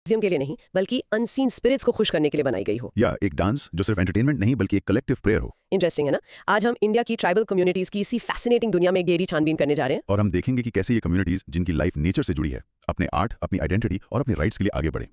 Museum के लिए नहीं बल्कि अनसीन स्पिरिट्स को खुश करने के लिए बनाई गई हो। या एक डांस जो सिर्फ एंटरटेनमेंट नहीं बल्कि एक कलेक्टिव प्रेयर हो। इंटरेस्टिंग है ना। आज हम इंडिया की ट्राइबल कम्युनिटीज की इसी फैसिनेटिंग दुनिया में गहरी छानबीन करने जा रहे हैं और हम देखेंगे कि कैसे ये कम्युनिटीज जिनकी लाइफ नेचर से जुड़ी है अपने आर्ट, अपनी आइडेंटिटी और अपने राइट्स के लिए आगे बढ़े।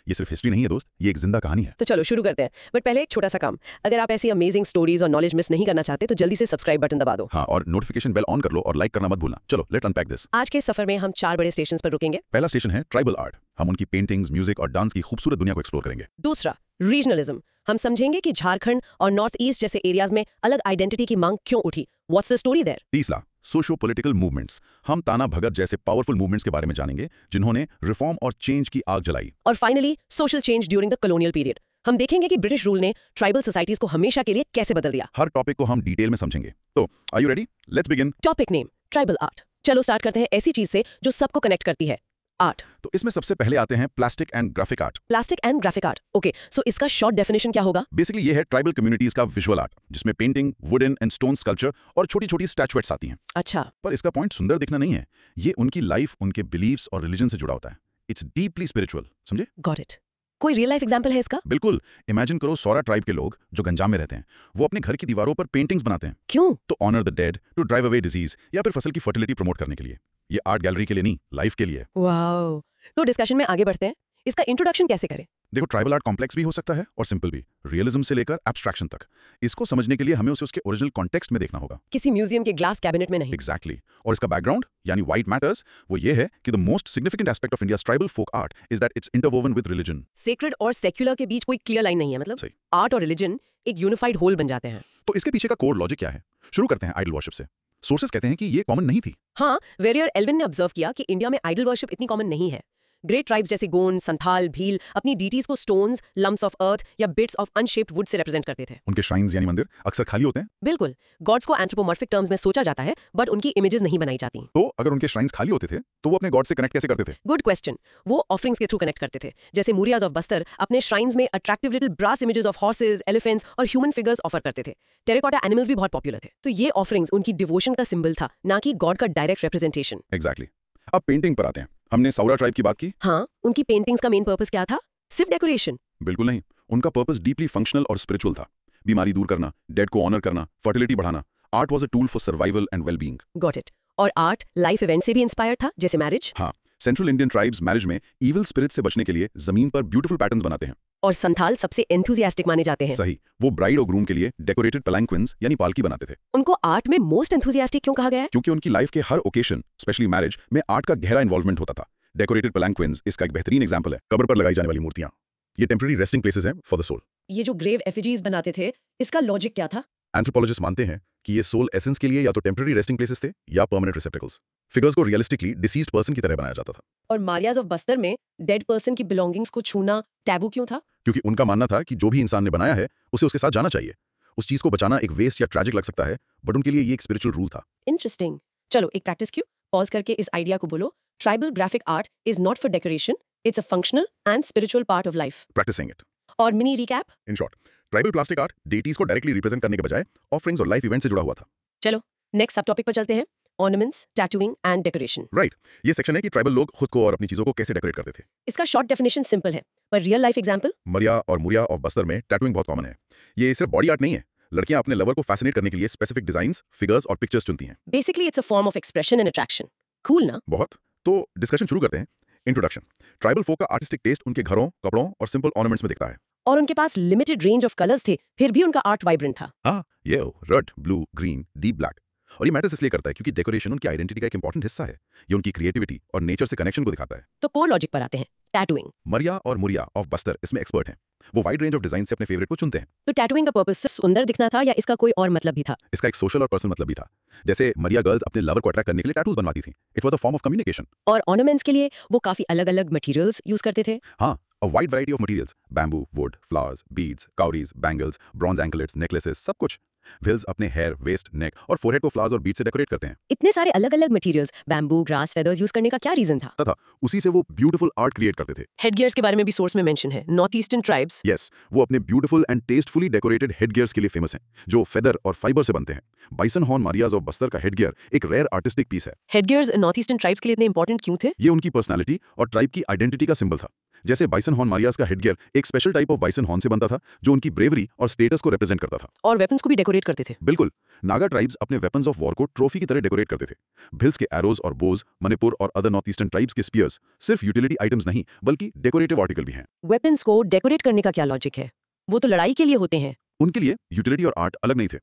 ये सिर्फ हिस्ट्री नहीं है दोस्त, ये एक जिंदा कहानी है। तो चलो शुरू करते हैं, बट पहले एक छोटा सा काम। अगर आप ऐसी अमेजिंग स्टोरीज और नॉलेज मिस नहीं करना चाहते तो जल्दी से सब्सक्राइब बटन दबा दो। हाँ, और नोटिफिकेशन बेल ऑन कर लो और लाइक करना मत भूलना। चलो लेट अनपैक दिस। आज के सफर में हम 4 बड़े स्टेशंस पर रुकेंगे। पहला स्टेशन है ट्राइबल आर्ट। हम उनकी पेंटिंग्स, म्यूजिक और डांस की खूबसूरत दुनिया को एक्सप्लोर करेंगे। दूसरा रीजनलिज्म। हम समझेंगे कि झारखंड और नॉर्थ ईस्ट जैसे एरियाज में अलग आइडेंटिटी की मांग क्यों उठी। What's the story there. तीसरा सोशो पॉलिटिकल मूवमेंट्स। हम ताना भगत जैसे पावरफुल मूवमेंट्स के बारे में जानेंगे जिन्होंने रिफॉर्म और चेंज की आग जलाई। और finally social change during the colonial period. हम देखेंगे कि ब्रिटिश रूल ने ट्राइबल सोसाइटीज को हमेशा के लिए कैसे बदल दिया। हर टॉपिक को हम डिटेल में समझेंगे। तो are you ready? Let's begin. Topic name tribal art. चलो स्टार्ट करते हैं ऐसी चीज से जो सबको कनेक्ट करती है, आर्ट। तो इसमें सबसे पहले आते हैं plastic and graphic art. Plastic and graphic art, okay, so इसका शॉर्ट डेफिनेशन क्या होगा? बेसिकली ये है ट्राइबल कम्युनिटीज का विजुअल आर्ट, जिसमें painting, wooden and stone sculpture और छोटी छोटी स्टैचुएट्स आती हैं। अच्छा, पर इसका पॉइंट सुंदर दिखना नहीं है, ये उनकी लाइफ, उनके बिलीव्स और रिलीजन से जुड़ा होता है। इट्स डीपली स्पिरिचुअल, समझे? Got it. कोई रियल लाइफ एग्जांपल है इसका? बिल्कुल। इमेजिन करो सौरा ट्राइब के लोग जो गंजाम में रहते हैं, वो अपने घर की दीवारों पर पेंटिंग्स बनाते हैं। क्यों? तो honour the dead, to drive away disease या फिर फसल की फर्टिलिटी प्रमोट करने के लिए। ये आर्ट गैलरी के लिए नहीं, लाइफ के लिए। वाओ। तो डिस्कशन में आगे बढ़ते हैं। इसका इंट्रोडक्शन कैसे करें? देखो, ट्राइबल आर्ट कॉम्प्लेक्स भी हो सकता है और सिंपल भी, रियलिज्म से लेकर एब्स्ट्रैक्शन तक। इसको समझने के लिए हमें उसे उसके ओरिजिनल कॉन्टेक्स्ट में देखना होगा। किसी म्यूजियम के ग्लास कैबिनेट में नहीं। एग्जैक्टली। और इसका बैकग्राउंड यानी व्हाइट मैटर्स, वो ये है कि the most significant aspect of India's tribal folk art is that it's interwoven with religion. Sacred और सेक्युलर के बीच कोई क्लियर लाइन नहीं है, मतलब सही। आर्ट और रिलीजन एक यूनिफाइड होल बन जाते हैं। तो इसके पीछे का कोर लॉजिक क्या है? शुरू करते हैं आइडल वर्शिप से। सोर्सेस कहते हैं कि ये कॉमन नहीं थी। हाँ, वेरियर एल्विन ने ऑब्जर्व किया कि इंडिया में आइडल वर्शिप इतनी कॉमन नहीं है। ग्रेट ट्राइब्स जैसे गोंड, संथाल, भील अपनी डीटीज को स्टोन्स, लम्प्स ऑफ अर्थ या bits of unshaped would say represent करते थे। उनके श्राइन्स यानी मंदिर अक्सर खाली होते हैं। बिल्कुल, गॉड्स को एंथ्रोपोमॉर्फिक टर्म्स में सोचा जाता है, बट उनकी इमेजेस नहीं बनाई जाती। तो अगर उनके श्राइन्स खाली होते थे तो वो अपने गॉड से कनेक्ट कैसे करते थे? Good question. वो ऑफरिंग्स के थ्रू कनेक्ट करते थे। जैसे मुरियाज ऑफ बस्तर अपने श्राइन्स में attractive little brass images of horses, elephants और ह्यूमन फिगर्स ऑफर करते थे। टेराकोटा एनिमल्स भी बहुत पॉपुलर थे। तो ये ऑफरिंग्स उनकी डिवोशन का सिंबल था, ना कि गॉड का डायरेक्ट रिप्रेजेंटेशन। एग्जैक्टली। अब पेंटिंग पर आते हैं। हमने सौरा ट्राइब की बात की। हाँ, उनकी पेंटिंग्स का मेन पर्पस क्या था? सिर्फ डेकोरेशन? बिल्कुल नहीं, उनका पर्पस डीपली फंक्शनल और स्पिरिचुअल था। बीमारी दूर करना, डेड को ऑनर करना, फर्टिलिटी बढ़ाना। Art was a tool for survival and well being. Got it. और आर्ट लाइफ इवेंट से भी इंस्पायर्ड था, जैसे मैरिज? हाँ, सेंट्रल इंडियन ट्राइब्स मैरिज में इविल स्पिरिट से बचने के लिए जमीन पर ब्यूटीफुल पैटर्न्स बनाते हैं। और संथाल सबसे एंथुसियास्टिक माने जाते हैं। सही, वो ब्राइड और ग्रूम के लिए डेकोरेटेड पैलंक्विन्स यानी पालकी बनाते थे। उनको आर्ट में मोस्ट एंथुसियास्टिक क्यों कहा गया है? क्योंकि उनकी लाइफ के हर ओकेशन, स्पेशली मैरिज में आर्ट का गहरा इन्वॉल्वमेंट होता था। डेकोरेटेड पैलंक्विन्स इसका एक बेहतरीन एग्जांपल है। कब्र पर लगाई जाने वाली मूर्तियां, ये टेम्पररी रेस्टिंग प्लेसेस हैं फॉर द सोल। ये जो ग्रेव एफिजीज बनाते थे, इसका लॉजिक क्या था? एंथ्रोपोलॉजिस्ट मानते हैं कि ये सोल एसेंस के लिए या तो टेम्पररी रेस्टिंग प्लेसेस थे या परमानेंट रिसेप्टिकल्स। फिगर्स को रियलिस्टिकली डिसीज्ड पर्सन की तरह बनाया जाता था। और मारियाज ऑफ बस्तर में डेड पर्सन की बिलोंगिंग्स को छूना टैबू क्यों था? क्योंकि उनका मानना था कि जो भी इंसान ने बनाया है उसे उसके साथ जाना चाहिए। उस चीज को बचाना एक वेस्ट या ट्रैजिक लग सकता है, बट उनके लिए ये एक स्पिरिचुअल रूल था। इंटरेस्टिंग। चलो एक प्रैक्टिस क्यों, पॉज करके इस आइडिया को बोलो। Tribal graphic art is not for decoration, it's a functional and spiritual part of life. Practising it. और mini recap. In short, tribal plastic art deities को डायरेक्टली रिप्रेजेंट करने के बजाय ऑफरिंग्स और लाइफ इवेंट से जुड़ा हुआ था। चलो नेक्स्ट सब टॉपिक पर चलते हैं, ornaments, tattooing and decoration. Right, ये सेक्शन है कि ट्राइबल लोग खुद को और अपनी चीजों को कैसे डेकोरेट करते थे। इसका शॉर्ट डेफिनेशन सिंपल है, पर रियल लाइफ एग्जांपल? मरिया और मुरिया ऑफ बस्तर में टैटूइंग बहुत कॉमन है। ये सिर्फ बॉडी आर्ट नहीं है, लड़कियां अपने लवर को फैसिनेट करने के लिए स्पेसिफिक डिजाइंस, फिगर्स और पिक्चर्स चुनती हैं। Basically it's a form of expression and attraction. Cool ना? बहुत। तो डिस्कशन शुरू करते हैं। इंट्रोडक्शन। ट्राइबल फोक का आर्टिस्टिक टेस्ट उनके घरों, कपड़ों और सिंपल ऑर्नामेंट्स में दिखता है। और उनके पास लिमिटेड रेंज ऑफ कलर्स थे, फिर भी उनका आर्ट वाइब्रेंट था। हाँ, ये red, blue, green, deep black. और ये मैटर्स इसलिए करता है क्योंकि डेकोरेशन उनकी आइडेंटिटी का एक इंपॉर्टेंट हिस्सा है। ये उनकी क्रिएटिविटी और नेचर से कनेक्शन को दिखाता है। तो कोर लॉजिक पर आते हैं, टैटूइंग। मरिया और मुरिया ऑफ बस्तर इसमें एक्सपर्ट हैं। वो वाइड रेंज ऑफ डिजाइन से अपने फेवरेट को चुनते हैं। तो टैटूइंग का पर्पस सिर्फ सुंदर दिखना था या इसका कोई और मतलब भी था? इसका एक सोशल और पर्सनल मतलब भी था। जैसे मरिया गर्ल्स अपने लवर को अट्रैक्ट करने के लिए टैटूज बनवाती थी। It was a form of communication. और ऑर्नामेंट्स के लिए वो काफी अलग-अलग मटेरियल्स यूज करते थे। हाँ, a wide variety of materials, bamboo, wood, flowers, beads, cowries, bangles, bronze anklets, necklaces, सब कुछ। विल्स अपने हेयर, वेस्ट, नेक और फोरहेड को फ्लावर्स और बीड से डेकोरेट करते हैं। इतने सारे अलग-अलग materials, bamboo, grass, feathers use करने का क्या रीजन था? तथा उसी से वो ब्यूटीफुल आर्ट क्रिएट करते थे। हेडगियर्स के बारे में भी सोर्स में मेंशन है। नॉर्थ ईस्टर्न ट्राइब्स, यस, वो अपने ब्यूटीफुल एंड टेस्टफुली डेकोरेटेड हेडगियर्स के लिए फेमस हैं, जो फेदर और फाइबर से बनते हैं। Bison horn Maria's of Bastar का हेडगियर एक रेयर आर्टिस्टिक पीस है। हेडगियर्स नॉर्थ ईस्टर्न ट्राइब्स के लिए इतने इंपॉर्टेंट क्यों थे? ये उनकी पर्सनैलिटी और ट्राइब की आइडेंटिटी का सिंबल था। जैसे बाइसन हॉर्न मारियास का हेडगियर एक special type of bison horn से बनता था जो उनकी ब्रेवरी और स्टेटस को रिप्रेजेंट करता था। और वेपन्स को भी डेकोरेट करते थे। बिल्कुल, नागा ट्राइब्स अपने वेपन्स ऑफ वॉर को ट्रॉफी की तरह डेकोरेट करते थे। भिल्स के एरोज और बोज, मणिपुर और अदर नॉर्थ ईस्टर्न ट्राइब्स के स्पीयर्स सिर्फ यूटिलिटी आइटम्स नहीं बल्कि डेकोरेटिव आर्टिकल भी हैं। वेपन्स को डेकोरेट करने का क्या लॉजिक है? वो तो लड़ाई के लिए होते हैं। उनके लिए यूटिलिटी और आर्ट अलग नहीं थे।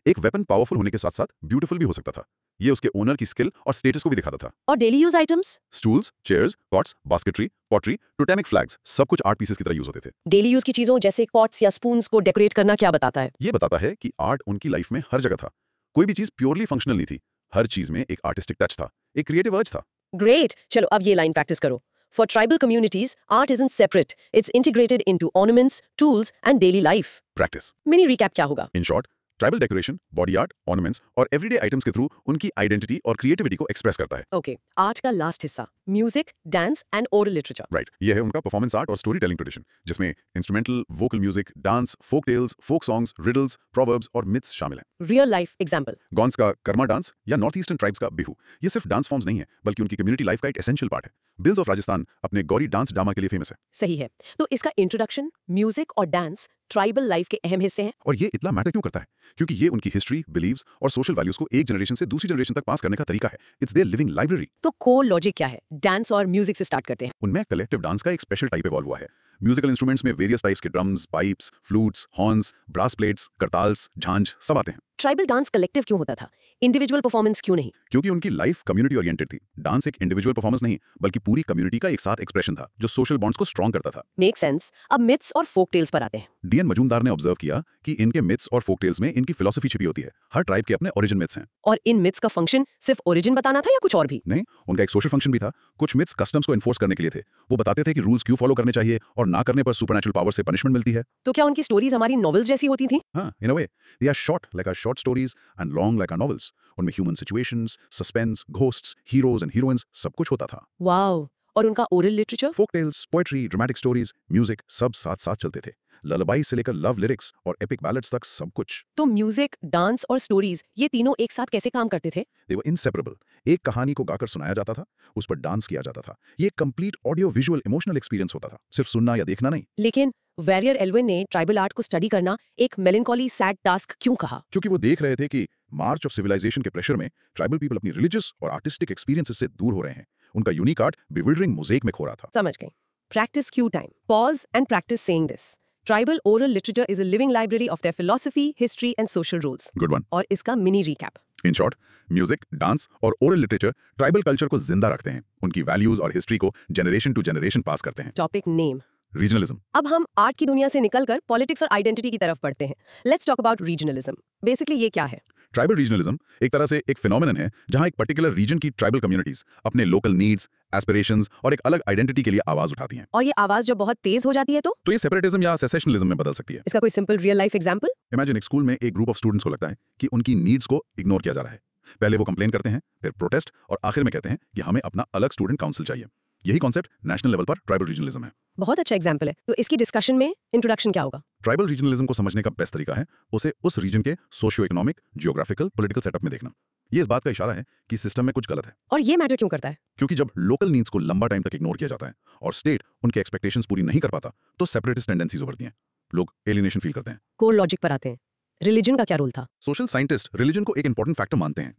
एक वेपन पावरफुल होने के साथ साथ ब्यूटीफुल भी हो सकता था। ये उसके ओनर की स्किल और स्टेटस को भी दिखाता था। और daily use items? Stools, chairs, pots, basketry, pottery, totemic flags सब कुछ आर्ट पीसेस की तरह यूज होते थे। डेली यूज की चीजों जैसे पॉट्स या स्पून्स को डेकोरेट करना क्या बताता है? ये बताता है कि आर्ट उनकी लाइफ में हर जगह था। कोई भी चीज प्योरली फंक्शनल नहीं थी। हर चीज में एक आर्टिस्टिक टच था, एक क्रिएटिव अर्ज था। ग्रेट, चलो अब ये लाइन प्रैक्टिस करो। For tribal communities, art isn't separate. It's integrated into ornaments, tools, and daily life. Practice. Mini recap क्या होगा? In short, tribal decoration body art, ornaments और एवरीडे आइटम्स के थ्रू उनकी आइडेंटिटी और क्रिएटिविटी को express करता है। ओके, आज का लास्ट हिस्सा, music, dance and oral literature. Right, ये है उनका परफॉर्मेंस आर्ट और स्टोरी टेलिंग ट्रेडिशन, जिसमें instrumental, vocal music, dance, folk tales, folk songs, riddles, proverbs और मिथ्स शामिल हैं। रियल लाइफ एग्जाम्पल, गॉन्स का कर्मा डांस या नॉर्थ ईस्टर्न ट्राइब्स का बिहू, ये सिर्फ डांस फॉर्म्स नहीं है बल्कि उनकी कम्युनिटी लाइफ का एक एसेंशियल पार्ट है। बिल्स ऑफ राजस्थान अपने गौरी डांस ड्रामा के लिए फेमस है। सही है। तो इसका इंट्रोडक्शन, म्यूजिक और डांस ट्राइबल लाइफ के अहम हिस्से हैं। और ये इतना मैटर क्यों करता है? क्योंकि ये उनकी हिस्ट्री, बिलीव्स और सोशल वैल्यूज को एक जनरेशन से दूसरी जनरेशन तक पास करने का तरीका है। It's their living library. तो कोर लॉजिक क्या है? डांस और म्यूजिक से स्टार्ट करते हैं। उनमें कलेक्टिव डांस का एक स्पेशल टाइप इवॉल्व हुआ है। म्यूजिकल इंस्ट्रूमेंट्स में वेरियस टाइप्स के drums, pipes, flutes, horns, brass plates, करताल्स, झांझ सब आते हैं। ट्राइबल डांस कलेक्टिव क्यों होता था? इंडिविजुअल परफॉर्मेंस क्यों नहीं? क्योंकि उनकी लाइफ कम्युनिटी ओरिएंटेड थी। डांस एक इंडिविजुअल परफॉर्मेंस नहीं बल्कि पूरी कम्युनिटी का एक साथ एक्सप्रेशन था जो सोशल बॉन्ड्स को स्ट्रॉन्ग करता था। Make sense. अब मिथ्स और फोक टेल्स पर आते हैं। डीएन मजूमदार ने ऑब्जर्व किया कि इनके मिथ्स और फोक टेल्स में इनकी फिलॉसफी छिपी होती है। हर ट्राइब के अपने ओरिजिन मिथ्स हैं। और इन मिथ्स का फंक्शन सिर्फ ओरिजिन बताना था या कुछ और भी? नहीं, उनका एक सोशल फंक्शन भी था। कुछ मिथ्स कस्टम्स को एनफोर्स करने के लिए थे। वो बताते थे कि रूल्स क्यों फॉलो करने चाहिए और ना करने पर सुपरनैचुरल पावर से पनिशमेंट मिलती है। तो क्या उनकी स्टोरीज हमारी नॉवेल्स जैसी होती थी? हाँ, in a way they are short like our short stories and long like our novels. उनमें human situations, suspense, ghosts, heroes and heroines सब कुछ होता था। वाओ। और उनका oral literature? Folk tales, poetry, dramatic stories, music सब साथ साथ चलते थे। ललबाई से लेकर लव लिरिक्स और एपिक बैलेड्स तक सब कुछ। तो म्यूजिक, डांस और स्टोरीज ये तीनों एक साथ कैसे काम करते थे? दे वर इंसेपरेबल। एक कहानी को गाकर सुनाया जाता था, उस पर डांस किया जाता था। ये एक complete audio visual emotional experience होता था, सिर्फ सुनना या देखना नहीं। लेकिन वैरियर एल्विन ने ट्राइबल आर्ट को स्टडी करना एक मेलनकॉली सैड टास्क क्यों कहा? क्योंकि वो देख रहे थे कि मार्च ऑफ सिविलाइजेशन के प्रेशर में ट्राइबल पीपल अपनी रिलीजियस और आर्टिस्टिक एक्सपीरियंसेस से दूर हो रहे हैं। उनका यूनिक आर्ट बिविल्डरिंग मोज़ेक में खो रहा था। समझ गई। Practice Q time. Pause and practice saying this. Tribal oral literature is a living library of their philosophy, history and social rules. Good one. और इसका mini recap. In short, music, dance और oral literature tribal culture को जिंदा रखते हैं। उनकी values और history को जनरेशन टू जनरेशन पास करते हैं। Topic name, regionalism. अब हम आर्ट की दुनिया से निकलकर पॉलिटिक्स और आइडेंटिटी की तरफ बढ़ते हैं। Let's talk about regionalism. Basically ये क्या है? ट्राइबल रीजनलिज्म एक तरह से एक फिनोमेनन है जहां एक पर्टिकुलर रीजन की ट्राइबल कम्युनिटीज अपने लोकल नीड्स, एस्पिरेशंस और एक अलग आइडेंटिटी के लिए आवाज उठाती हैं। और ये आवाज जब बहुत तेज हो जाती है तो ये सेपरेटिज्म या सेसेशनलिज्म में बदल सकती है। इसका कोई simple real life example? Imagine एक स्कूल में एक ग्रुप ऑफ स्टूडेंट्स को लगता है कि उनकी नीड्स को इग्नोर किया जा रहा है। पहले वो कंप्लेन करते हैं, फिर प्रोटेस्ट और आखिर में कहते हैं कि हमें अपना अलग स्टूडेंट काउंसिल चाहिए। यही कॉन्सेप्ट नेशनल लेवल पर ट्राइबल रीजनलिज्म है। बहुत अच्छा एग्जांपल है। तो इसकी डिस्कशन में इंट्रोडक्शन क्या होगा? ट्राइबल रीजनलिज्म को समझने का बेस्ट तरीका है उसे उस रीजन के socio economic, geographical, political setup में देखना। ये इस बात का इशारा है कि सिस्टम में कुछ गलत है। और ये मैटर क्यों करता है? क्योंकि जब लोकल नीड्स को लंबा टाइम तक इग्नोर किया जाता है और स्टेट उनके एक्सपेक्टेशंस पूरी नहीं कर पाता तो सेपरेटिस्ट टेंडेंसीज उभरती हैं। लोग एलिनेशन फील करते हैं। कोर लॉजिक पर आते हैं। रिलीजन का क्या रोल था? सोशल साइंटिस्ट रिलीजन को एक इंपॉर्टेंट फैक्टर मानते हैं,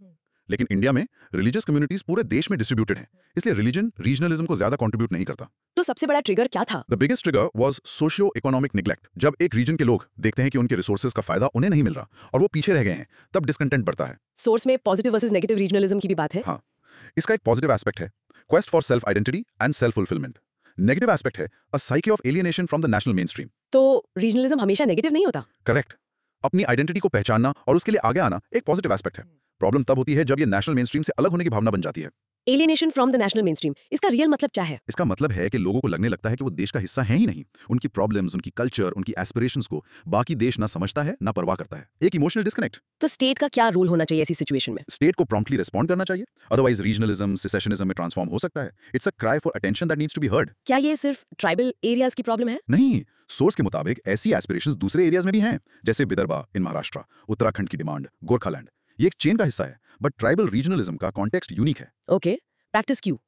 लेकिन इंडिया में रिलीजियस कम्युनिटीज पूरे देश में डिस्ट्रीब्यूटेड हैं, इसलिए रिलीजन रीजनलिज्म को ज्यादा कंट्रीब्यूट नहीं करता। तो सबसे बड़ा ट्रिगर क्या था? The biggest trigger was socio economic neglect. जब एक रीजन के लोग देखते हैं कि उनके रिसोर्सेज का फायदा उन्हें नहीं मिल रहा और वो पीछे रह गए हैं, तब डिस्कंटेंट बढ़ता है। सोर्स में पॉजिटिव वर्सेस नेगेटिव रीजनलिज्म की भी बात है। हाँ, इसका एक पॉजिटिव एस्पेक्ट है, quest for self identity and self fulfilment. Negative aspect है, a psyche of alienation from the national mainstream. तो रीजनलिज्म हमेशा नेगेटिव नहीं होता? करेक्ट। अपनी आइडेंटिटी को पहचानना और उसके लिए आगे आना एक पॉजिटिव एस्पेक्ट है। प्रॉब्लम तब होती है जब ये नेशनल मेन स्ट्रीम से अलग होने की भावना बन जाती है। Alienation from the national mainstream, इसका रियल मतलब क्या है? इसका मतलब है कि लोगों को लगने लगता है कि वो देश का हिस्सा है ही नहीं। उनकी प्रॉब्लम्स, उनकी कल्चर, उनकी एस्पिरेशंस को बाकी देश ना समझता है ना परवाह करता है। एक इमोशनल डिस्कनेक्ट। तो स्टेट का क्या रोल होना चाहिए ऐसी सिचुएशन में? स्टेट को प्रॉम्प्टली रिस्पॉन्ड करना चाहिए, अदरवाइज रीजनलिज्म सेसेशनिज्म में ट्रांसफॉर्म हो सकता है। It's a cry for attention that needs to be heard. क्या ये सिर्फ ट्राइबल एरियाज की प्रॉब्लम है? नहीं, सोर्स के मुताबिक ऐसी एस्पिरेशंस दूसरे एरियाज में भी हैं, जैसे विदर्भा इन महाराष्ट्र, उत्तराखंड की डिमांड, गोरखालैंड। ये एक चेन का हिस्सा है, बट ट्राइबल रीजनलिज्म का कॉन्टेक्स्ट यूनिक है। Okay, practice Q.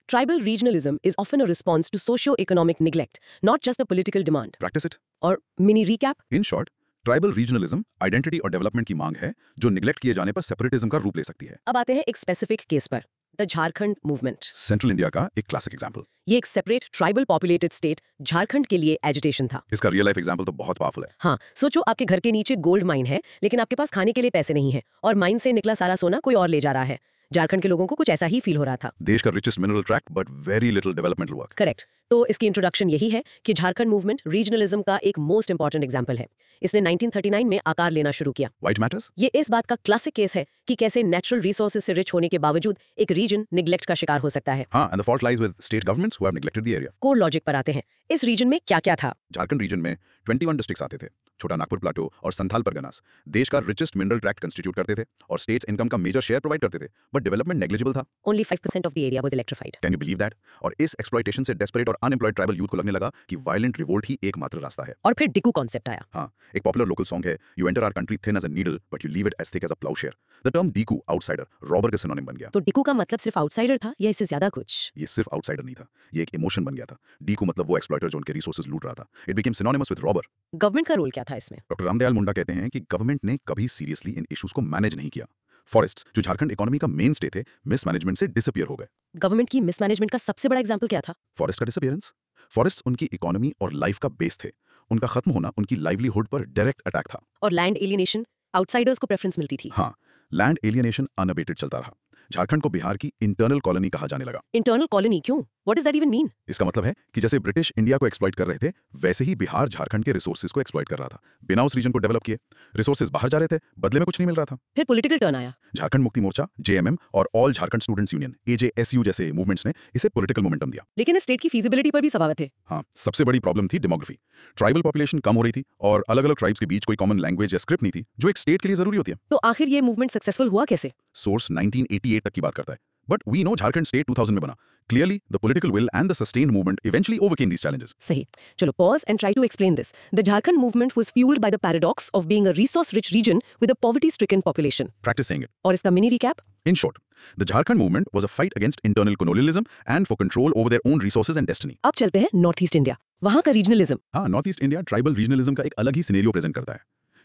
Tribal regionalism is often a response to socio-economic neglect, not just a political demand. Practice it. और mini recap, In short, tribal regionalism identity और development की मांग है जो neglect किए जाने पर सेपरेटिज्म का रूप ले सकती है। अब आते हैं एक स्पेसिफिक केस पर, the Jharkhand movement. Central India का एक क्लासिक एग्जांपल। ये एक separate tribal populated state Jharkhand के लिए एजिटेशन था। इसका रियल लाइफ एग्जांपल तो बहुत पावरफुल है। हाँ, सोचो आपके घर के नीचे गोल्ड माइन है, लेकिन आपके पास खाने के लिए पैसे नहीं है और माइन से निकला सारा सोना कोई और ले जा रहा है। झारखंड के लोगों को कुछ ऐसा ही फील हो रहा था। देश का richest mineral tract but very little developmental work. Correct. तो इसकी इंट्रोडक्शन यही है कि झारखंड मूवमेंट रीजनलिज्म का एक मोस्ट इंपॉर्टेंट एग्जांपल है। इसने 1939 में आकार लेना शुरू किया। White matters? ये इस बात का क्लासिक केस है कि कैसे नेचुरल रिसोर्सेज से रिच होने के बावजूद एक रीजन निग्लेक्ट का शिकार हो सकता है। हाँ, and the fault lies with state governments who have neglected the area. Core logic पर आते हैं। इस रीजन में क्या-क्या था? झारखंड रीजन में 21 डिस्ट्रिक्ट्स आते थे। छोटा नागपुर प्लाटो और संथाल परगनास देश का रिचेस्ट मिनरल ट्रैक्ट कंस्टिट्यूट करते थे और स्टेट्स इनकम का मेजर शेयर प्रोवाइड करते थे, बट डेवलपमेंट नेग्लिजिबल था। Only 5% of the area was electrified. Can you believe that? और इस एक्सप्लॉइटेशन से डेस्परेट और अनएम्प्लॉयड ट्राइबल यूथ को लगने लगा कि वायलेंट रिवोल्ट ही एकमात्र रास्ता है। और फिर डिकू कॉन्सेप्ट आया। हाँ, एक पॉपुलर लोकल सॉन्ग है, you enter our country thin as a needle but you leave it as thick as a ploughshare. The term diku outsider robber का सिनोनिम बन गया। तो डिकू का मतलब सिर्फ आउटसाइडर था या इससे ज्यादा कुछ? ये सिर्फ आउटसाइडर नहीं था, ये एक इमोशन बन गया था। डीकू मतलब वो एक्सप्लॉइटर जो उनके रिसोर्सेज लूट रहा था। It became synonymous with robber. Government का रोल क्या था इसमें? डॉक्टर रामदयाल मुंडा कहते हैं कि गवर्नमेंट ने कभी सीरियसली इन इश्यूज को मैनेज नहीं किया। फॉरेस्ट्स जो झारखंड इकोनॉमी का मेन स्टे थे, मिसमैनेजमेंट से डिसअपीयर हो गए। गवर्नमेंट की मिसमैनेजमेंट का सबसे बड़ा एग्जांपल क्या था? फॉरेस्ट का डिसअपीयरेंस। फॉरेस्ट्स उनकी इकोनॉमी और लाइफ का बेस थे। उनका खत्म होना उनकी लाइवलीहुड पर डायरेक्ट अटैक था। और लैंड एलियनेशन, आउटसाइडर्स को प्रेफरेंस मिलती थी। हाँ, लैंड एलियनेशन अनअबेटेड चलता रहा। झारखंड को बिहार की इंटरनल कॉलोनी कहा जाने लगा। इंटरनल कॉलोनी क्यों? What does that even mean? इसका मतलब है कि जैसे ब्रिटिश इंडिया को एक्सप्लॉइट कर रहे थे, वैसे ही बिहार झारखंड के रिसोर्सेज को एक्सप्लॉइट कर रहा था। बिना उस रीजन को डेवलप किए रिसोर्सेज बाहर जा रहे थे, बदले में कुछ नहीं मिल रहा था। फिर पॉलिटिकल टर्न आया। झारखंड मुक्ति मोर्चा, जेएमएम और ऑल झारखंड स्टूडेंट्स यूनियन एजेएसयू जैसे मूवमेंट्स ने इसे पॉलिटिकल मोमेंटम दिया। लेकिन इस स्टेट की फीजिबिलिटी पर भी सवाल थे। हाँ, सबसे बड़ी प्रॉब्लम थी डेमोग्राफी। ट्राइबल पॉपुलेशन कम हो रही थी और अलग अलग ट्राइब्स के बीच कोई कॉमन लैंग्वेज या स्क्रिप्ट नहीं थी जो एक स्टेट के लिए जरूरी होती है। तो आखिर ये मूवमेंट सक्सेसफुल हुआ कैसे? सोर्स 1988 तक की बात करता है, but we know Jharkhand state 2000 में बना। Clearly, the political will and the sustained movement eventually overcame these challenges. सही। चलो pause and try to explain this. The Jharkhand movement was fueled by the paradox of being a resource-rich region with a poverty-stricken population. Practice saying it. और इसका mini recap? In short, the Jharkhand movement was a fight against internal colonialism and for control over their own resources and destiny. अब चलते हैं north east India, वहाँ का regionalism. हाँ, north east India tribal regionalism का एक अलग ही scenario present करता है।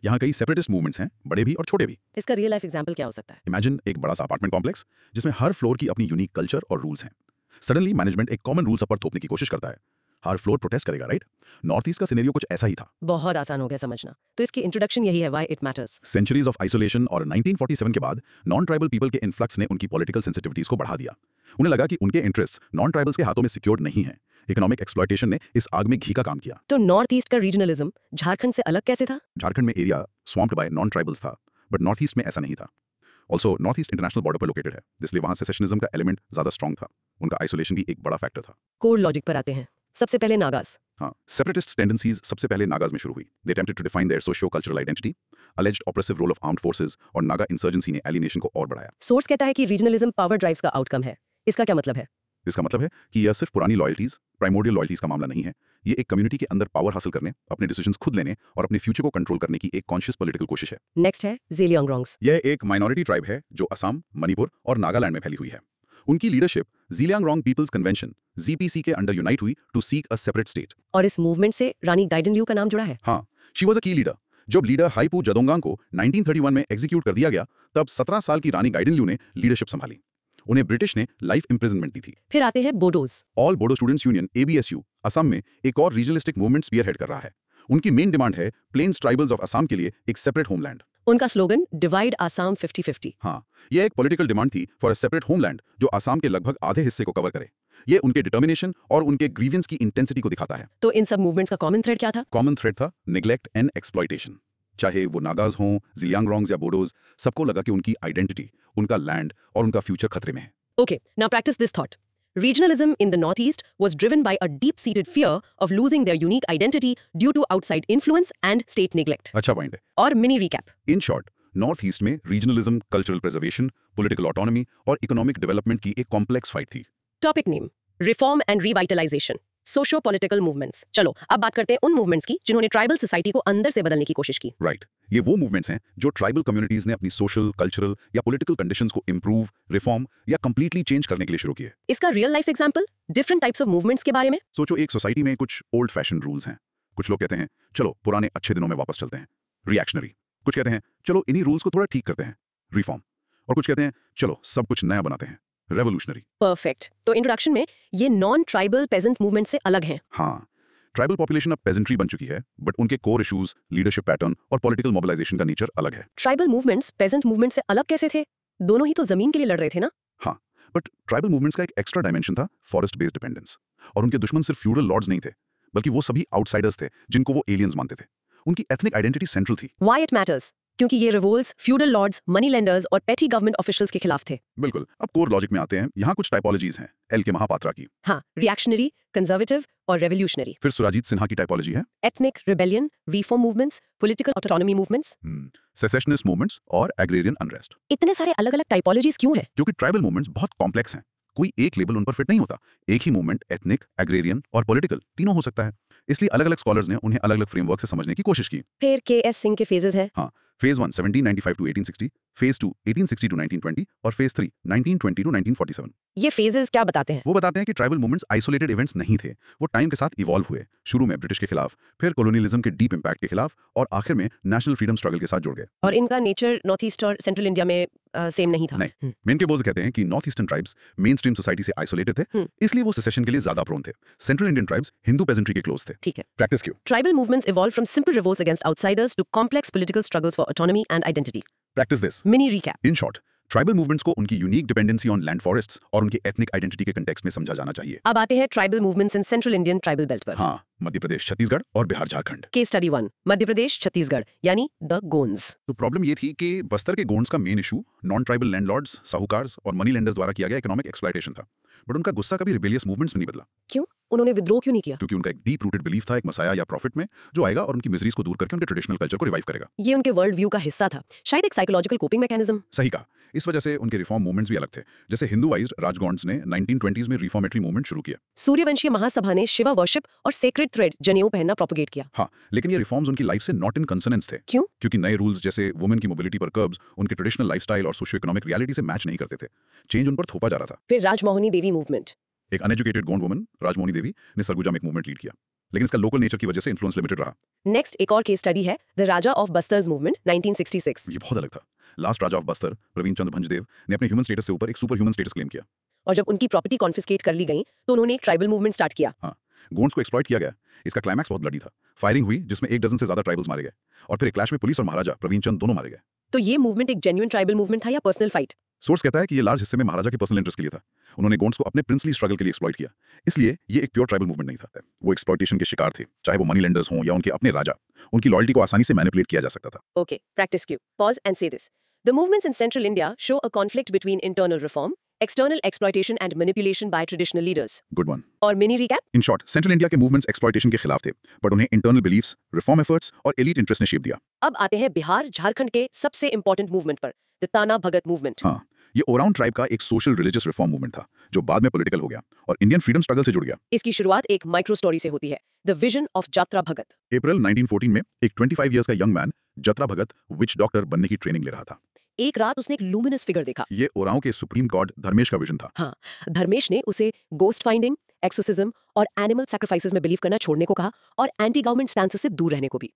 यहाँ कई सेपरेटिस्ट मूवमेंट्स हैं, बड़े भी और छोटे भी। इसका रियल लाइफ एग्जांपल क्या हो सकता है? इमेजिन एक बड़ा सा अपार्टमेंट कॉम्प्लेक्स जिसमें हर फ्लोर की अपनी यूनिक कल्चर और रूल्स हैं। सडनली मैनेजमेंट एक कॉमन रूल सब पर थोपने की कोशिश करता है। हर फ्लोर प्रोटेस्ट करेगा, राइट? नॉर्थ ईस्ट का सिनेरियो कुछ ऐसा ही था। बहुत आसान हो गया समझना। तो इसकी इंट्रोडक्शन यही है, why it matters. Centuries of isolation और 1947 के बाद नॉन ट्राइबल पीपल के इन्फ्लक्स ने उनकी पॉलिटिकल सेंसिटिविटीज को बढ़ा दिया। उन्हें लगा कि उनके इंटरेस्ट नॉन ट्राइबल्स के हाथों में सिक्योर्ड नहीं है। इकोनॉमिक एक्सप्लॉइटेशन ने इस आग में घी का काम किया। तो नॉर्थ ईस्ट का रीजनलिज्म झारखंड से अलग कैसे था? झारखंड में एरिया स्वैम्प्ड बाय नॉन ट्राइबल्स था, बट नॉर्थ ईस्ट में ऐसा नहीं था। Also north east international border पर लोकेटेड है, इसलिए वहां सेसेशनिज्म का एलिमेंट ज्यादा स्ट्रॉन्ग था। उनका आइसोलेशन भी एक बड़ा फैक्टर था। कोर लॉजिक पर आते हैं। सबसे पहले नागास। हाँ, सेपरेटिस्ट टेंडेंसीज सबसे पहले नागाज में शुरू हुई। They attempted to define their socio cultural identity. Alleged oppressive role of armed forces और नागा इंसर्जेंसी ने एलिनेशन को और बढ़ाया। सोर्स कहता है कि रीजनलिज्म पावर ड्राइव्स का आउटकम है। इसका क्या मतलब है? इसका मतलब है कि यह सिर्फ पुरानी लॉयल्टीज, प्राइमोर्डियल लॉयल्टीज का मामला नहीं है। ये एक कम्युनिटी के अंदर पावर हासिल करने, अपने डिसीजंस खुद लेने और अपने फ्यूचर को कंट्रोल करने की एक कॉन्शियस पॉलिटिकल कोशिश है। नेक्स्ट है ज़ेलियांगरोंग्स। यह एक माइनॉरिटी ट्राइब है जो असम, मणिपुर और नागालैंड में फैली हुई है। उनकी leadership Zeliangrong people's convention (ZPC) के अंडर यूनाइट हुई to seek a separate state. और इस मूवमेंट से रानी गाइडनल्यू का नाम जुड़ा है। हाँ, शी वाज अ की लीडर। जब लीडर हाइपू जदोंगांग को 1931 में एग्जीक्यूट कर दिया गया, तब 17 साल की रानी गाइडनल्यू ने लीडरशिप संभाली। उन्हें ब्रिटिश ने लाइफ इंप्रिजनमेंट दी थी। फिर आते हैं Bodos. All Bodo students union (ABSU) Assam में एक और रीजनलिस्टिक मूवमेंट स्पीयरहेड कर रहा है। उनकी मेन डिमांड है प्लेन्स ट्राइबल्स ऑफ असम के लिए एक सेपरेट होमलैंड। उनका स्लोगन डिवाइड आसाम 50-50। हाँ, यह एक पॉलिटिकल डिमांड थी फॉर अ सेपरेट होमलैंड जो असम के लगभग आधे हिस्से को कवर करे। ये उनके डिटर्मिनेशन और उनके ग्रीवियंस की इंटेंसिटी को दिखाता है। तो इन सब मूवमेंट्स का कॉमन थ्रेड क्या था? कॉमन थ्रेड था नेग्लेक्ट एंड एक्सप्लॉइटेशन। चाहे वो नागाज हों, ज़ेलियांगरोंग्स या बोडोज, सबको लगा कि उनकी आइडेंटिटी, उनका लैंड और उनका फ्यूचर खतरे में है। Okay, now practice this thought. Regionalism in the Northeast was driven by a deep-seated fear of losing their unique identity due to outside influence and state neglect. अच्छा पॉइंट है। और mini recap. In short, north east में regionalism, cultural preservation, political autonomy और economic development की एक complex fight थी। Topic name: Reform and Revitalization. Socio-political movements. चलो, अब बात करते हैं उन मूवमेंट्स की जिन्होंने ट्राइबल सोसाइटी को अंदर से बदलने की कोशिश की। राइट, ये वो मूवमेंट्स हैं जो ट्राइबल कम्युनिटीज ने अपनी सोशल, कल्चरल या पॉलिटिकल कंडीशंस को इंप्रूव, रिफॉर्म या कंप्लीटली चेंज करने के लिए शुरू किए। इसका real life example different types of movements के बारे में। सोचो, एक सोसाइटी में कुछ ओल्ड फैशन रूल्स हैं। कुछ लोग कहते हैं चलो पुराने अच्छे दिनों में वापस चलते हैं, रिएक्शनरी। कुछ कहते हैं चलो इन्हीं रूल्स को थोड़ा ठीक करते हैं, रिफॉर्म। और कुछ कहते हैं चलो सब कुछ नया बनाते हैं, रेवोल्यूशनरी। परफेक्ट। तो इंट्रोडक्शन में ये नॉन ट्राइबल पेजेंट मूवमेंट से अलग हैं। हाँ, ट्राइबल पॉपुलेशन अब पेजेंट्री बन चुकी है, बट उनके कोर इश्यूज, लीडरशिप पैटर्न और पॉलिटिकल मोबिलाइजेशन का नेचर अलग है। ट्राइबल मूवमेंट्स पेजेंट मूवमेंट से अलग कैसे थे? दोनों ही तो जमीन के लिए लड़ रहे थे ना। हाँ, बट ट्राइबल मूवमेंट्स का एक एक्स्ट्रा डायमेंशन था, फॉरेस्ट बेस्ड डिपेंडेंस। और उनके दुश्मन सिर्फ फ्यूडल लॉर्ड्स नहीं थे, बल्कि वो सभी आउटसाइडर्स थे जिनको वो एलियंस मानते थे। उनकी एथनिक आइडेंटिटी सेंट्रल थी। Why it matters? क्योंकि ये revolts feudal lords, money lenders और पेटी गवर्नमेंट ऑफिशियल्स के खिलाफ थे। बिल्कुल। अब कोर लॉजिक में आते हैं। यहाँ कुछ टाइपोलॉजीज हैं एल के महापात्रा की। हाँ, रिएक्शनरी, कंजर्वेटिव और रेवोल्यूशनरी। फिर सुराजीत सिन्हा की टाइपोलॉजी है ethnic rebellion, reform movements, political autonomy movements, secessionist movements और एग्रेरियन अनरेस्ट। इतने सारे अलग अलग टाइपोलॉजीज क्यों हैं? क्योंकि ट्राइबल मूवमेंट्स बहुत कॉम्प्लेक्स हैं। कोई एक लेबल उन पर फिट नहीं होता। एक ही मूवमेंट एथनिक, एग्रेरियन और पॉलिटिकल तीनों हो सकता है। इसलिए अलग अलग स्कॉलर्स ने उन्हें अलग अलग फ्रेमवर्क से समझने की कोशिश की। फिर के.एस. सिंह के फेजेस हैं। हाँ, फेज 1 1795 टू 1860, फेज 2 1860 टू 1920 और फेज 3 1920 टू 1947। ये फेजेस क्या बताते हैं? वो बताते हैं कि ट्राइबल मूवमेंट्स आइसोलेटेड इवेंट्स नहीं थे। वो टाइम के साथ इवॉल्व हुए। शुरू में ब्रिटिश के खिलाफ, फिर कॉलोनियलिज्म के डीप इम्पैक्ट के खिलाफ और आखिर में नेशनल फ्रीडम स्ट्रगल के साथ जुड़ गए। और इनका नेचर नॉर्थ ईस्ट और सेंट्रल इंडिया में सेम नहीं था। नहीं, मेन के बोल्स कहते हैं कि north eastern tribes main stream society से आइसोलेटेड थे, इसलिए वो सेसेशन के लिए ज्यादा प्रोन थे। Central Indian tribes Hindu pageantry के क्लोज थे। ठीक है। प्रैक्टिस क्यों? Tribal movements evolved from simple revolts against outsiders to complex political struggles for autonomy and identity. Practice this. Mini recap. In short, tribal movements को उनकी unique dependency on land forests और उनके ethnic identity के context में समझा जाना चाहिए। अब आते हैं tribal movements in central Indian tribal belt पर। हाँ, मध्य प्रदेश, छत्तीसगढ़ और बिहार, झारखंड। केस स्टडी 1, मध्य प्रदेश छत्तीसगढ़ यानी द गोंड्स। तो प्रॉब्लम ये थी कि बस्तर के गोंड्स का main issue non tribal landlords, साहूकार्स और मनी लेंडर्स द्वारा किया गया इकोनॉमिक एक्सप्लॉयटेशन था। बट उनका गुस्सा कभी रिबेलियस मूवमेंट्स में नहीं बदला। क्यों? उन्होंने विद्रोह क्यों नहीं किया? क्योंकि उनका एक डीप रूटेड बिलीफ था, एक मसाया या प्रॉफिट में, जो आएगा और उनकी मिजरीज को दूर करके उनके ट्रेडिशनल कल्चर को रिवाइव करेगा। ये उनके वर्ल्ड व्यू का हिस्सा था, शायद एक साइकोलॉजिकल कोपिंग मैकेनिज्म। सही कहा। इस वजह से उनके रिफॉर्म मूवमेंट्स भी अलग थे। जैसे हिंदूवाइज्ड राजगौंड्स ने 1920s में रिफॉर्मेटरी मूवमेंट शुरू किया। सूर्यवंशीय महासभा ने शिवा वर्शिप और सेक्रेड थ्रेड जनेऊ पहनना प्रोपोगेट किया। हाँ, लेकिन ये रिफॉर्म्स उनकी लाइफ से नॉट इन कंसोनेंस थे। क्यों? क्योंकि नए रूल्स जैसे वुमेन की मोबिलिटी पर कर्ब्स उनके ट्रेडिशनल लाइफस्टाइल और सोशियो इकोनॉमिक रियलिटी से मैच नहीं करते थे। चेंज उन पर थोपा जा रहा था। फिर राजमोहनी देवी मूवमेंट। एक अनएजुकेटेड गोंड वुमन राजमोहनी देवी ने सरगुजा में एक मूवमेंट लीड किया, लेकिन इसका लोकल नेचर की वजह से इन्फ्लुएंस लिमिटेड रहा। नेक्स्ट एक और केस स्टडी है the Raja of Bastar's movement 1966। ये बहुत अलग था। लास्ट राजा ऑफ बस्तर प्रवीण चंद्र भंजदेव ने अपने ह्यूमन स्टेटस से ऊपर एक सुपर ह्यूमन स्टेटस क्लेम किया। और जब उनकी प्रॉपर्टी कॉन्फिस्केट कर ली गई तो उन्होंने एक ट्राइबल मूवमेंट स्टार्ट किया। हाँ, गोंड्स को एक्सप्लॉइट किया गया। इसका क्लाइमैक्स बहुत ब्लडी था। फायरिंग हुई जिसमें 1 डजन से ज्यादा ट्राइबल्स मारे गए और फिर एक क्लैश में पुलिस और महाराजा प्रवीण चंद दोनों मारे गए। तो ये मूवमेंट एक जेन्युइन ट्राइबल मूवमेंट था या पर्सनल फाइट? सोर्स कहता है कि ये लार्ज हिस्से में महाराजा के पर्सनल इंटरेस्ट के लिए था। उन्होंने गोंड्स को अपने प्रिंसली स्ट्रगल के लिए एक्सप्लॉइट किया, इसलिए ये एक प्योर ट्राइबल मूवमेंट नहीं था। वो एक्सप्लॉइटेशन के शिकार थे, चाहे वो मनी लेंडर्स हों या उनके अपने राजा। उनकी लॉयल्टी को आसानी से मैनिपुलेट किया जा सकता था। Okay, practice cue. Pause and say this. The movements in central India show a conflict between internal reform, external exploitation and manipulation by traditional leaders. Good one. और mini recap? In short, central India के movements exploitation के खिलाफ थे, but उन्हें internal beliefs, reform efforts और elite interest ने shape दिया। अब आते हैं बिहार झारखंड के सबसे इंपॉर्टेंट मूवमेंट पर, द ताना भगत मूवमेंट। हाँ, ये ओराउन ट्राइब का एक सोशल रिलीजियस रिफॉर्म मूवमेंट था, जो बाद में पॉलिटिकल हो गया और इंडियन फ्रीडम स्ट्रगल से जुड़ गया। इसकी शुरुआत एक माइक्रो स्टोरी से होती है, द विजन ऑफ जात्रा भगत। अप्रैल 1914 में एक 25 इयर्स का यंग मैन जत्रा भगत विच डॉक्टर बनने की ट्रेनिंग ले रहा था। एक रात उसने एक लूमिनस फिगर देखा। ये ओराओं के सुप्रीम गॉड धर्मेश का विजन था। हाँ, धर्मेश ने उसे गोस्ट फाइंडिंग, एक्सोसिज्म और एनिमल सैक्रिफाइसेस में बिलीव करना छोड़ने को कहा और एंटी गवर्नमेंट स्टैंसेस से दूर रहने को भी।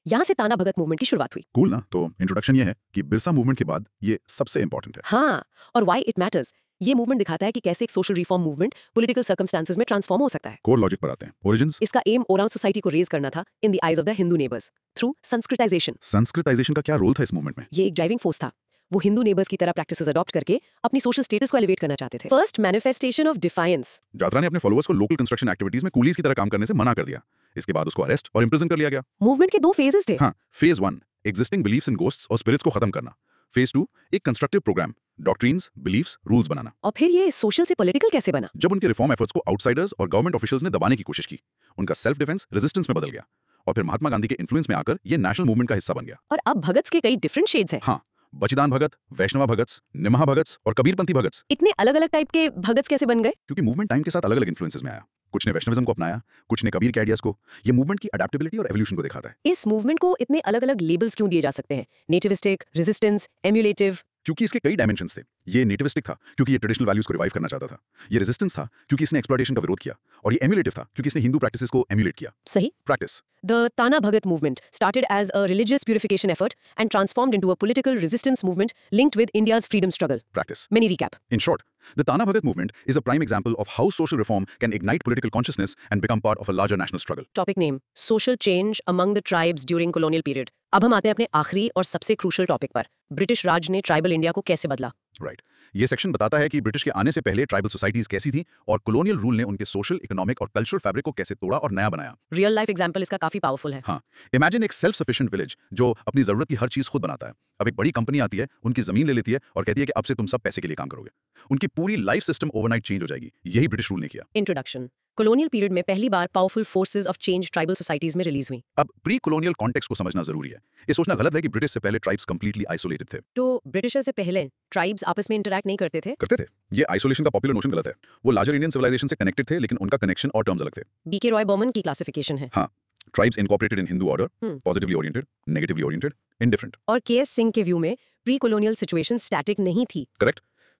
यहाँ से ताना भगत मूवमेंट की शुरुआत हुई। कूल ना? तो इंट्रोडक्शन ये है कि बिरसा मूवमेंट के बाद ये सबसे इंपॉर्टेंट है। हाँ, और व्हाई इट मैटर्स। ये मूवमेंट दिखाता है कि कैसे एक social reform movement political circumstances में ट्रांसफॉर्म हो सकता है। कोर लॉजिक पर आते हैं। ओरिजिन्स। इसका एम ओराउं सोसाइटी को रेज करना था in the eyes of the Hindu neighbours through Sanskritisation. Sanskritisation का क्या रोल था इस मूवमेंट में? ये एक ड्राइविंग फोर्स था। वो हिंदू नेबर्स की तरह प्रैक्टिसेस अडॉप्ट करके अपनी सोशल स्टेटस को एलिवेट करना चाहते थे। First manifestation of defiance. Jatra ने अपने फॉलोअर्स को लोकल कंस्ट्रक्शन एक्टिविटीज में कूलीज की तरह काम करने से मना कर दिया। इसके बाद उसको अरेस्ट और इंप्रिजन कर लिया गया। मूवमेंट के 2 फेजेस थे। हाँ, phase 1 existing beliefs in ghosts और स्पिरिट्स को खत्म करना। फेज 2 एक constructive programme, doctrines, beliefs, rules बनाना। और फिर ये सोशल से पॉलिटिकल कैसे बना? जब उनके रिफॉर्म एफर्ट्स को आउटसाइडर्स और गवर्नमेंट ऑफिशियल्स ने दबाने की कोशिश की, उनका सेल्फ डिफेंस रेजिस्टेंस में बदल गया और फिर महात्मा गांधी के इन्फ्लुएंस में आकर ये नेशनल मूवमेंट का हिस्सा बन गया। और अब भगत्स के कई डिफरेंट शेड्स हैं। हाँ, बचिदान भगत, वैष्णवा भगत्स, निमहा भगत्स और कबीरपंथी भगत्स। इतने अलग अलग टाइप के भगत्स कैसे बन गए? क्योंकि मूवमेंट टाइम के साथ अलग अलग इन्फ्लुएंसेस में आया। कुछ ने वैष्णविज्म को अपनाया, कुछ ने कबीर के आइडियाज को। ये मूवमेंट की अडेप्टेबिलिटी और एवोल्यूशन को दिखाता है। इस मूवमेंट को इतने अलग-अलग लेबल्स क्यों दिए जा सकते हैं? नेटिविस्टिक, रेजिस्टेंस, एम्युलेटिव। क्योंकि इसके कई डायमेंशंस थे। ये नेटिविस्टिक था क्योंकि ये ट्रेडिशनल वैल्यूज को रिवाइव करना चाहता था। ये रेजिस्टेंस था क्योंकि इसने एक्सप्लॉयटेशन का विरोध किया। और ये एम्युलेटिव था क्योंकि इसने हिंदू प्रैक्टिसेस को एम्युलेट किया। सही। Practice. The Tana Bhagat movement started as a religious purification effort and transformed into a political resistance movement linked with India's freedom struggle. Practice. Many recap. In short, the Tana Bhagat movement is a prime example of how social reform can ignite political consciousness and become part of a larger national struggle. Topic name: Social change among the tribes during colonial period. अब हम आते हैं अपने आखिरी और सबसे crucial topic पर। British राज ने ट्राइबल इंडिया को कैसे बदला? राइट। ये सेक्शन बताता है कि ब्रिटिश के आने से पहले ट्राइबल सोसाइटीज कैसी थी और कॉलोनियल रूल ने उनके सोशल, इकोनॉमिक और कल्चरल फैब्रिक को कैसे तोड़ा और नया बनाया। रियल लाइफ एग्जांपल इसका काफी पावरफुल है। हाँ, इमेजिन एक सेल्फ सफिशिएंट विलेज जो अपनी जरूरत की हर चीज खुद बनाता है। अब एक बड़ी कंपनी आती है, उनकी जमीन ले लेती है और कहती है कि अब से तुम सब पैसे के लिए काम करोगे। उनकी पूरी लाइफ सिस्टम ओवरनाइट चेंज हो जाएगी। यही ब्रिटिश रूल ने किया। इंट्रोडक्शन। कॉलोनियल पीरियड में पहली बार powerful forces of change tribal societies में रिलीज हुई। अब प्री कॉलोनियल कॉन्टेक्स्ट को समझना जरूरी है। ये सोचना गलत है कि ब्रिटिश से पहले ट्राइब्स कंप्लीटली आइसोलेटेड थे। तो ब्रिटिशर से पहले ट्राइब्स आपस में इंटरैक्ट नहीं करते थे? करते थे। ये आइसोलेशन का पॉपुलर नोशन गलत है। वो लार्जर इंडियन सिविलाइजेशन से कनेक्टेड थे, लेकिन उनका कनेक्शन और टर्म्स अलग थे। बीके रॉय बर्मन की क्लासिफिकेशन है। हाँ, tribes incorporated in Hindu order, positively oriented, negatively oriented, indifferent. और केएस सिंह के व्यू में प्री कॉलोनियल सिचुएशन स्टैटिक नहीं थी। करेक्ट।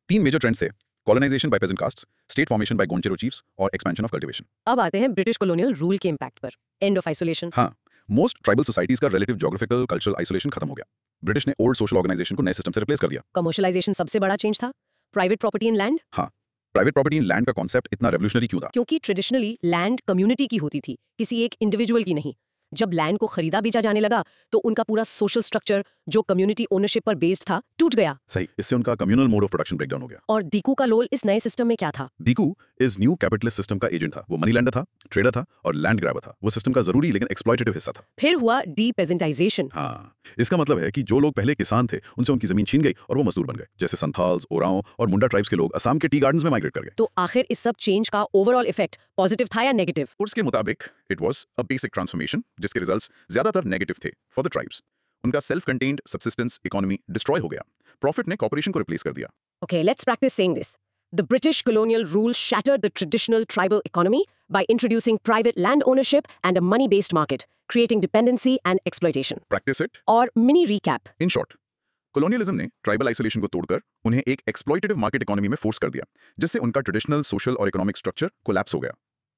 3 मेजर ट्रेंड्स थे: colonisation by peasant castes, state formation by गोंचेरो चीफ्स और एक्सपेंशन ऑफ कल्टीवेशन। अब आते हैं ब्रिटिश कॉलोनियल रूल के इंपैक्ट पर। End of isolation. हाँ, मोस्ट ट्राइबल सोसाइटीज का रिलेटिव ज्योग्राफिकल कल्चरल आइसोलेशन खत्म हो गया। ब्रिटिश ने ओल्ड सोशल ऑर्गेनाइजेशन को नए सिस्टम से रिप्लेस कर दिया। कमर्शियलाइजेशन सबसे बड़ा चेंज था। Private property in land. हाँ, प्राइवेट प्रॉपर्टी इन लैंड का कॉन्सेप्ट इतना रेवोल्यूशनरी क्यों था? क्योंकि ट्रेडिशनली लैंड कम्युनिटी की होती थी, किसी एक इंडिविजुअल की नहीं। जब लैंड को खरीदा बेचा जाने लगा तो उनका पूरा सोशल स्ट्रक्चर जो कम्युनिटी ओनरशिप पर बेस्ड था टूट गया। सही। इससे उनका communal mode of production breakdown हो गया। और दीकू का रोल इस नए सिस्टम में क्या था? दीकू इस न्यू कैपिटलिस्ट सिस्टम का एजेंट था। वो मनी लैंडर था, ट्रेडर था और लैंड ग्रैबर था। वो सिस्टम का जरूरी लेकिन एक्सप्लॉयटेटिव हिस्सा था। फिर हुआ डीपेजेंटाइजेशन। हाँ, इसका मतलब है कि जो लोग पहले किसान थे उनसे उनकी जमीन छीन गई और वो मजदूर बन गए। जैसे संथाल्स, ओराओं और मुंडा ट्राइब्स के लोग असम के टी गार्डन्स में माइग्रेट कर गए। तो आखिर इस सब चेंज का ओवरऑल इफेक्ट पॉजिटिव था या नेगेटिव? कोर्स के मुताबिक it was a basic transformation जिसके रिजल्ट्स ज्यादातर नेगेटिव थे फॉर द ट्राइब्स। उनका self contained subsistence economy destroy हो गया। प्रॉफिट ने कॉर्पोरेशन को रिप्लेस कर दिया। Okay, let's practice saying this. The British colonial rule shattered the traditional tribal economy by introducing private land ownership and a money-based market, creating dependency and exploitation. Practice it. और mini recap. In short, colonialism ने tribal isolation को तोड़कर उन्हें एक exploitative market economy में force कर दिया, जिससे उनका ट्रेडिशनल सोशल और इकोनॉमिक स्ट्रक्चर कोलैप्स हो गया।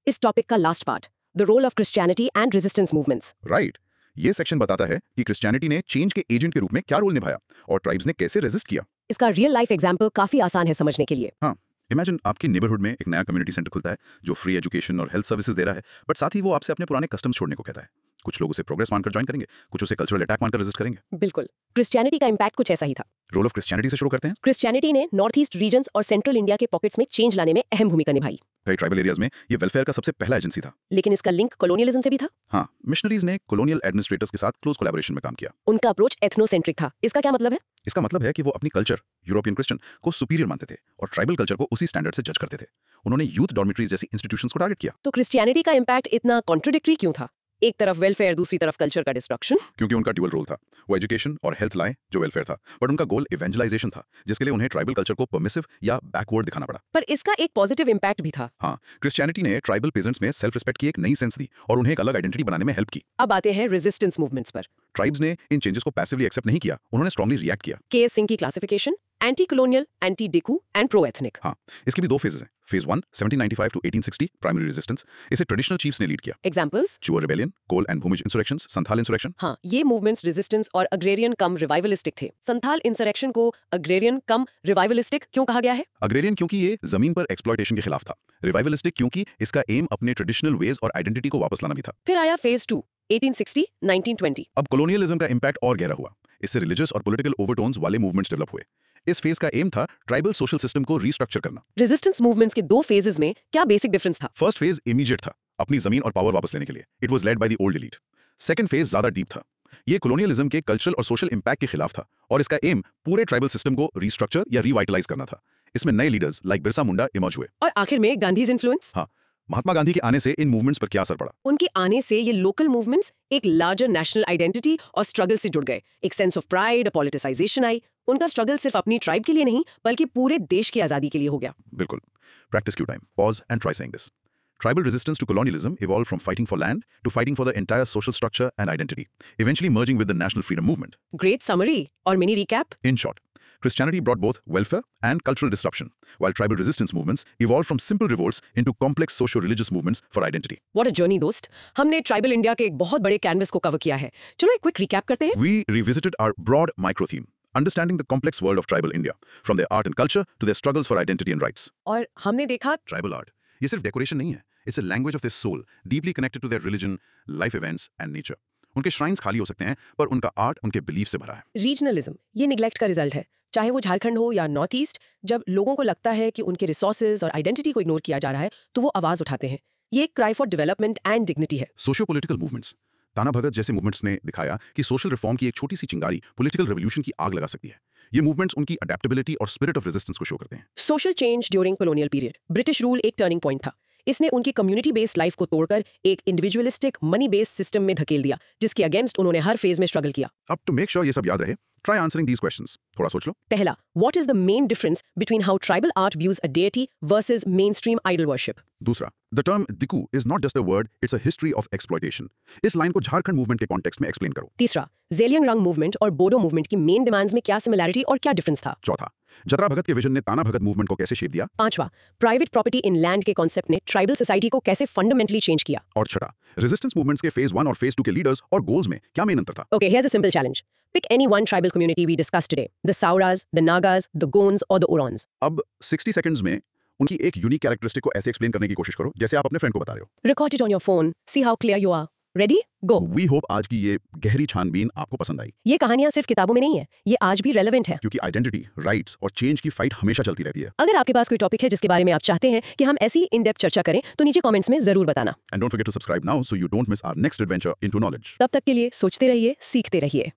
इस टॉपिक का last part, the role of Christianity and resistance movements. Right. ये सेक्शन बताता है कि क्रिश्चियनिटी ने चेंज के एजेंट के रूप में क्या रोल निभाया और ट्राइब्स ने कैसे रेजिस्ट किया। इसका रियल लाइफ एग्जाम्पल काफी आसान है समझने के लिए। हाँ, इमेजिन आपके नेबरहुड में एक नया कम्युनिटी सेंटर खुलता है जो फ्री एजुकेशन और हेल्थ सर्विसेज दे रहा है, बट साथ ही वो आपसे अपने पुराने कस्टम्स छोड़ने को कहता है। कुछ लोग उसे प्रोग्रेस मानकर ज्वाइन करेंगे, कुछ उसे कल्चरल अटैक मानकर रेजिस्ट करेंगे। बिल्कुल, क्रिश्चियनिटी का इम्पैक्ट कुछ ऐसा ही था। रोल ऑफ क्रिश्चियनिटी से शुरू करते हैं। क्रिश्चियनिटी ने नॉर्थ ईस्ट रीजन्स और सेंट्रल इंडिया के पॉकेट्स में चेंज लाने में अहम भूमिका निभाई। कई ट्राइबल एरियाज में ये वेलफेयर का सबसे पहला एजेंसी था। लेकिन इसका लिंक कॉलोनियलिज्म से भी था। हाँ, मिशनरीज ने कॉलोनियल एडमिनिस्ट्रेटर्स के साथ क्लोज कोलैबोरेशन में काम किया। उनका अप्रोच एथनोसेंट्रिक था। इसका क्या मतलब है? इसका मतलब है कि वो अपनी कल्चर, यूरोपियन क्रिश्चियन को सुपीरियर मानते थे और ट्राइबल कल्चर को उसी स्टैंडर्ड से जज करते थे। उन्होंने यूथ डॉर्मिटरीज जैसी इंस्टीट्यूशंस को टारगेट किया। तो क्रिश्चियनिटी का इम्पैक्ट इतना कॉन्ट्रडिक्टरी क्यों था? एक तरफ वेलफेयर, दूसरी तरफ कल्चर का डिस्ट्रक्शन। क्योंकि उनका ड्यूअल रोल था। वो एजुकेशन और हेल्थ लाएं जो वेलफेयर था, बट उनका गोल इवेंजलाइजेशन था, जिसके लिए उन्हें ट्राइबल कल्चर को परमिसिव या बैकवर्ड दिखाना पड़ा। पर इसका एक पॉजिटिव इम्पैक्ट भी था। हाँ, क्रिश्चियनिटी ने ट्राइबल पेजेंट्स में सेल्फ रिस्पेक्ट की एक नई सेंस दी और उन्हें एक अलग आइडेंटिटी बनाने में हेल्प की। अब आते हैं रेजिस्टेंस मूवमेंट्स पर। ट्राइब्स ने इन चेंजेस को पैसिवली एक्सेप्ट नहीं किया, उन्होंने स्ट्रांगली रिएक्ट किया। केएस सिंह की classification, anti colonial, anti diku and pro ethnic. हाँ, इसके भी 2 फेजेस हैं। फेज 1 1795 टू 1860 प्राइमरी रेजिस्टेंस, इसे ट्रेडिशनल चीफ्स ने लीड किया। Examples: Chuar rebellion, Kol and Bhumij insurrections, Santhal insurrection. हाँ, ये मूवमेंट्स रेजिस्टेंस और अग्रेरियन कम रिवाइवलिस्टिक थे। संथाल इंसरेक्शन को अग्रेरियन कम रिवाइवलिस्टिक क्यों कहा गया है? अग्रेरियन क्योंकि ये जमीन पर एक्सप्लॉयटेशन के खिलाफ था। रिवाइवलिस्टिक क्योंकि इसका एम अपने ट्रेडिशनल वेज और आइडेंटिटी को वापस लाना भी था। फिर आया फेज 2 1860 1920। अब कॉलोनियलिज्म का इंपैक्ट और गहरा हुआ। इससे रिलीजियस और पॉलिटिकल ओवरटोन्स वाले मूवमेंट्स डेवलप हुए। इस फेज का एम था ट्राइबल सोशल सिस्टम को रीस्ट्रक्चर करना। रेजिस्टेंस मूवमेंट्स के 2 फेजेस में क्या बेसिक डिफरेंस था? फर्स्ट फेज इमीडिएट था, अपनी जमीन और पावर वापस लेने के लिए। It was led by the old elite. Second phase ज्यादा डीप था। ये कॉलोनियलिज्म के कल्चरल और सोशल इंपैक्ट के खिलाफ था और इसका एम पूरे ट्राइबल सिस्टम को रीस्ट्रक्चर या रिवाइटलाइज करना था। इसमें नए leaders like Birsa Munda emerge हुए। और आखिर में गांधीज इन्फ्लुएंस। हाँ, महात्मा गांधी के आने से इन मूवमेंट्स पर क्या असर पड़ा? उनके आने से ये लोकल मूवमेंट्स एक लार्जर नेशनल आइडेंटिटी और स्ट्रगल से जुड़ गए। एक सेंस ऑफ प्राइड, पॉलिटिसाइजेशन आई। उनका स्ट्रगल सिर्फ अपनी ट्राइब के लिए नहीं बल्कि पूरे देश की आजादी के लिए हो गया। बिल्कुल। Practice Q time, pause and try saying this. Tribal resistance to colonialism evolved from fighting for land to fighting for the entire social structure and identity, eventually merging with the national freedom movement. Great summary और mini recap. In short, Christianity brought both welfare and cultural disruption, while tribal resistance movements evolved from simple revolts into complex socio-religious movements for identity. What a journey दोस्त. हमने tribal India के एक बहुत बड़े canvas को cover किया है. चलो एक क्विक रिकैप करते हैं. We revisited our broad micro-theme, understanding the complex world of tribal India, from their art and culture to their struggles for identity and rights. और हमने देखा Tribal art, ये सिर्फ डेकोरेशन नहीं है. It's a language of their soul, deeply connected to their religion, life events and nature. उनके shrines खाली हो सकते हैं, पर उनका आर्ट उनके बिलीफ से भरा है. रीजनलिज्म ये निग्लेक्ट का रिजल्ट है. चाहे वो झारखंड हो या नॉर्थ ईस्ट, जब लोगों को लगता है कि उनके रिसोर्सेज और आइडेंटिटी को इग्नोर किया जा रहा है, तो वो आवाज उठाते हैं. ये एक cry for development and dignity है. सोशियो पॉलिटिकल मूवमेंट्स, ताना भगत जैसे मूवमेंट्स ने दिखाया कि सोशल रिफॉर्म की एक छोटी सी चिंगारी पॉलिटिकल रेवोल्यूशन की आग लगा सकती है. ये मूवमेंट्स उनकी अडेप्टेबिलिटी और स्पिरिट ऑफ रेजिस्टेंस को शो करते हैं. Social change during colonial period. British rule एक टर्निंग पॉइंट था. इसने उनकी कम्युनिटी बेस्ड लाइफ को तोड़कर एक इंडिविजुअलिस्टिक मनी बेस्ड सिस्टम में धकेल दिया, जिसके अगेंस्ट उन्होंने हर फेज में स्ट्रगल किया. अब टू मेक श्योर ये सब याद रहे, ट्राई आंसरिंग दीज क्वेश्चंस. थोड़ा सोच लो. पहला, what is the main difference between how tribal art views a deity versus mainstream idol worship. दूसरा, the term diku is not just a word, it's a history of exploitation. इस line को Jharkhand movement के context में explain करो. तीसरा, Zeliangrong movement और Bodo movement की main demands में क्या सिमिलैरिटी और क्या डिफरेंस था. चौथा, जतरा भगत के विजन ने ताना भगत मूवमेंट को कैसे शेप दिया. पांचवा, प्राइवेट प्रॉपर्टी इन लैंड के कॉन्सेप्ट ने ट्राइबल सोसाइटी को कैसे फंडामेंटली चेंज किया. और छठा, रेजिस्टेंस मूवमेंट्स के फेज 1 और फेज 2 के लीडर्स और गोल्स में क्या मेन अंतर था. Okay, here's a simple challenge. Pick any one tribal community we discussed today. The Sauras, the Nagas, the Gonds or the Orons. अब 60 सेकंड्स में उनकी एक यूनिक कैरेक्टरिस्टिक को ऐसे एक्सप्लेन करने की कोशिश करो जैसे आप अपने फ्रेंड को बता रहे हो. Record it on your phone. See how clear you are. Ready? Go. We hope आज की ये गहरी छानबीन आपको पसंद आई, ये कहानियां सिर्फ किताबों में नहीं है, ये आज भी रेलेवेंट है. क्योंकि आइडेंटिटी, राइट्स और चेंज की फाइट हमेशा चलती रहती है. अगर आपके पास कोई टॉपिक है जिसके बारे में आप चाहते हैं कि हम ऐसी इन डेप्थ चर्चा करें, तो नीचे कमेंट्स में जरूर बताना. And don't forget to subscribe now so you don't miss our next adventure into knowledge. तब तक के लिए सोचते रहिए, सीखते रहिए.